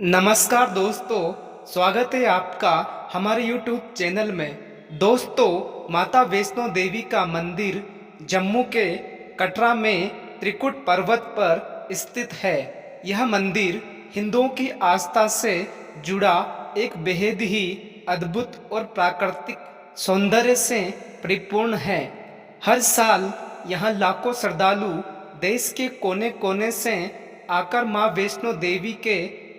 नमस्कार दोस्तों, स्वागत है आपका हमारे YouTube चैनल में। दोस्तों, माता वैष्णो देवी का मंदिर जम्मू के कटरा में त्रिकुट पर्वत पर स्थित है। यह मंदिर हिंदुओं की आस्था से जुड़ा एक बेहद ही अद्भुत और प्राकृतिक सौंदर्य से परिपूर्ण है। हर साल यहाँ लाखों श्रद्धालु देश के कोने कोने से आकर माँ वैष्णो देवी के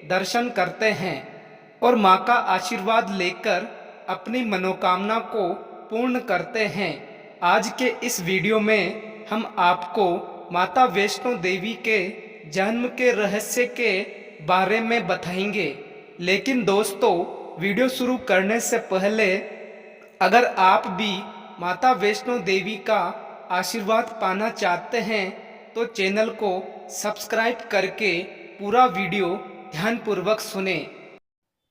दर्शन करते हैं और माँ का आशीर्वाद लेकर अपनी मनोकामना को पूर्ण करते हैं। आज के इस वीडियो में हम आपको माता वैष्णो देवी के जन्म के रहस्य के बारे में बताएंगे। लेकिन दोस्तों, वीडियो शुरू करने से पहले अगर आप भी माता वैष्णो देवी का आशीर्वाद पाना चाहते हैं तो चैनल को सब्सक्राइब करके पूरा वीडियो ध्यानपूर्वक सुने।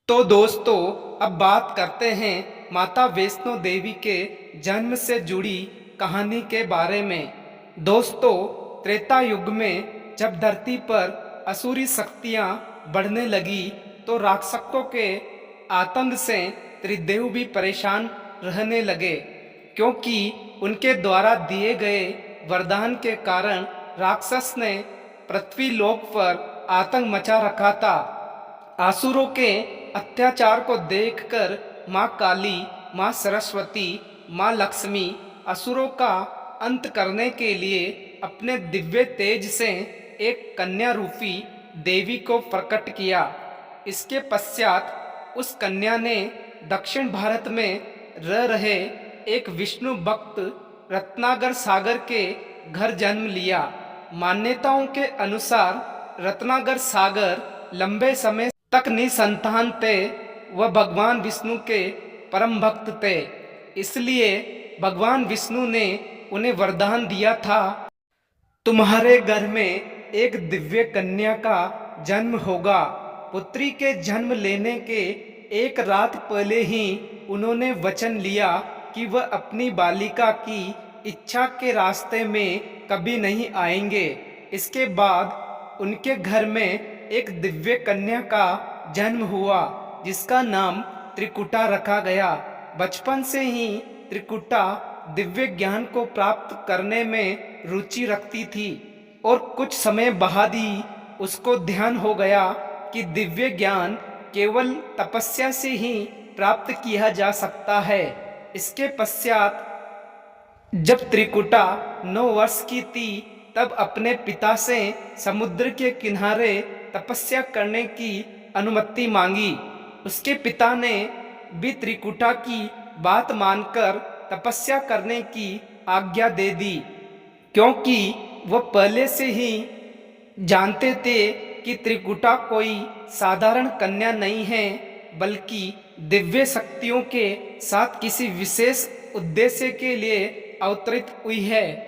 तो दोस्तों, अब बात करते हैं माता वैष्णो देवी के जन्म से जुड़ी कहानी के बारे में। दोस्तों, त्रेता युग में जब धरती पर असुरी शक्तियां बढ़ने लगी तो राक्षसों के आतंक से त्रिदेव भी परेशान रहने लगे, क्योंकि उनके द्वारा दिए गए वरदान के कारण राक्षस ने पृथ्वी लोक पर आतंक मचा रखा था। असुरों के अत्याचार को देखकर माँ काली, माँ सरस्वती, माँ लक्ष्मी असुरों का अंत करने के लिए अपने दिव्य तेज से एक कन्या रूपी देवी को प्रकट किया। इसके पश्चात उस कन्या ने दक्षिण भारत में रह रहे एक विष्णु भक्त रत्नाकर सागर के घर जन्म लिया। मान्यताओं के अनुसार रत्नाकर सागर लंबे समय तक निसंतान थे। वह भगवान विष्णु के परम भक्त थे, इसलिए भगवान विष्णु ने उन्हें वरदान दिया था, तुम्हारे घर में एक दिव्य कन्या का जन्म होगा। पुत्री के जन्म लेने के एक रात पहले ही उन्होंने वचन लिया कि वह अपनी बालिका की इच्छा के रास्ते में कभी नहीं आएंगे। इसके बाद उनके घर में एक दिव्य कन्या का जन्म हुआ, जिसका नाम त्रिकुटा रखा गया। बचपन से ही त्रिकुटा दिव्य ज्ञान को प्राप्त करने में रुचि रखती थी और कुछ समय बाद ही उसको ध्यान हो गया कि दिव्य ज्ञान केवल तपस्या से ही प्राप्त किया जा सकता है। इसके पश्चात जब त्रिकुटा 9 वर्ष की थी तब अपने पिता से समुद्र के किनारे तपस्या करने की अनुमति मांगी। उसके पिता ने भी त्रिकुटा की बात मानकर तपस्या करने की आज्ञा दे दी, क्योंकि वह पहले से ही जानते थे कि त्रिकुटा कोई साधारण कन्या नहीं है, बल्कि दिव्य शक्तियों के साथ किसी विशेष उद्देश्य के लिए अवतरित हुई है।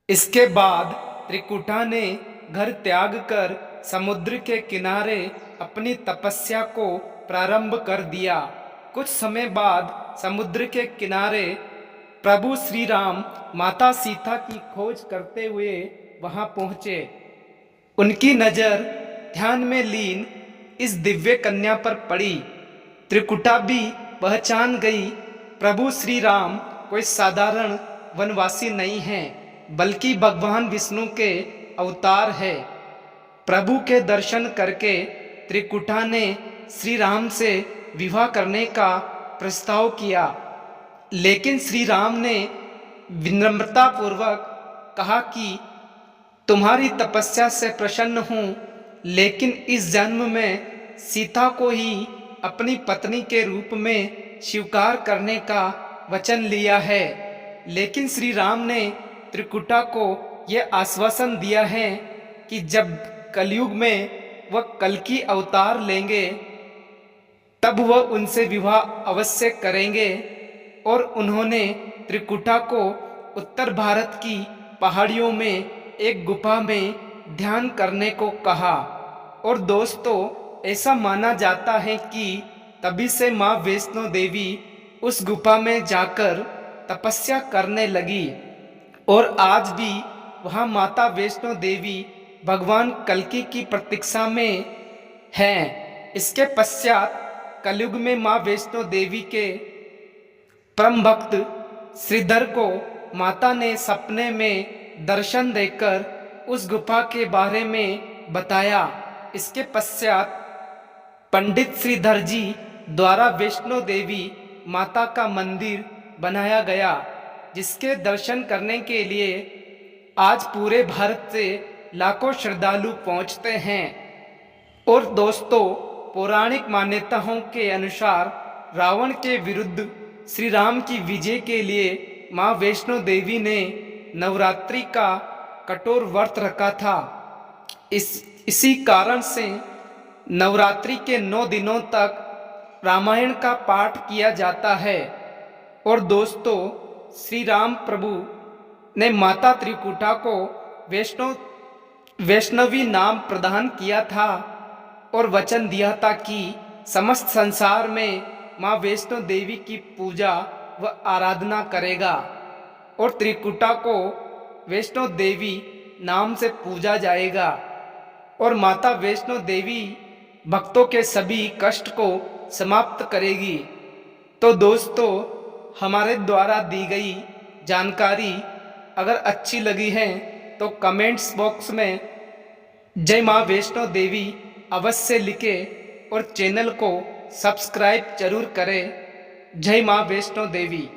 इसके बाद त्रिकुटा ने घर त्याग कर समुद्र के किनारे अपनी तपस्या को प्रारंभ कर दिया। कुछ समय बाद समुद्र के किनारे प्रभु श्री राम माता सीता की खोज करते हुए वहां पहुंचे। उनकी नजर ध्यान में लीन इस दिव्य कन्या पर पड़ी। त्रिकुटा भी पहचान गई, प्रभु श्री राम कोई साधारण वनवासी नहीं हैं, बल्कि भगवान विष्णु के अवतार है। प्रभु के दर्शन करके त्रिकुटा ने श्री राम से विवाह करने का प्रस्ताव किया, लेकिन श्री राम ने विनम्रता पूर्वक कहा कि तुम्हारी तपस्या से प्रसन्न हूँ, लेकिन इस जन्म में सीता को ही अपनी पत्नी के रूप में स्वीकार करने का वचन लिया है। लेकिन श्री राम ने त्रिकुटा को यह आश्वासन दिया है कि जब कलयुग में वह कल्कि अवतार लेंगे तब वह उनसे विवाह अवश्य करेंगे। और उन्होंने त्रिकुटा को उत्तर भारत की पहाड़ियों में एक गुफा में ध्यान करने को कहा। और दोस्तों, ऐसा माना जाता है कि तभी से माँ वैष्णो देवी उस गुफा में जाकर तपस्या करने लगी और आज भी वहाँ माता वैष्णो देवी भगवान कल्कि की प्रतीक्षा में हैं। इसके पश्चात कलयुग में माँ वैष्णो देवी के परम भक्त श्रीधर को माता ने सपने में दर्शन देकर उस गुफा के बारे में बताया। इसके पश्चात पंडित श्रीधर जी द्वारा वैष्णो देवी माता का मंदिर बनाया गया, जिसके दर्शन करने के लिए आज पूरे भारत से लाखों श्रद्धालु पहुंचते हैं। और दोस्तों, पौराणिक मान्यताओं के अनुसार रावण के विरुद्ध श्री राम की विजय के लिए माँ वैष्णो देवी ने नवरात्रि का कठोर व्रत रखा था। इसी कारण से नवरात्रि के 9 दिनों तक रामायण का पाठ किया जाता है। और दोस्तों, श्री राम प्रभु ने माता त्रिकुटा को वैष्णवी नाम प्रदान किया था और वचन दिया था कि समस्त संसार में माँ वैष्णो देवी की पूजा व आराधना करेगा और त्रिकुटा को वैष्णो देवी नाम से पूजा जाएगा और माता वैष्णो देवी भक्तों के सभी कष्ट को समाप्त करेगी। तो दोस्तों, हमारे द्वारा दी गई जानकारी अगर अच्छी लगी है तो कमेंट्स बॉक्स में जय माँ वैष्णो देवी अवश्य लिखें और चैनल को सब्सक्राइब जरूर करें। जय माँ वैष्णो देवी।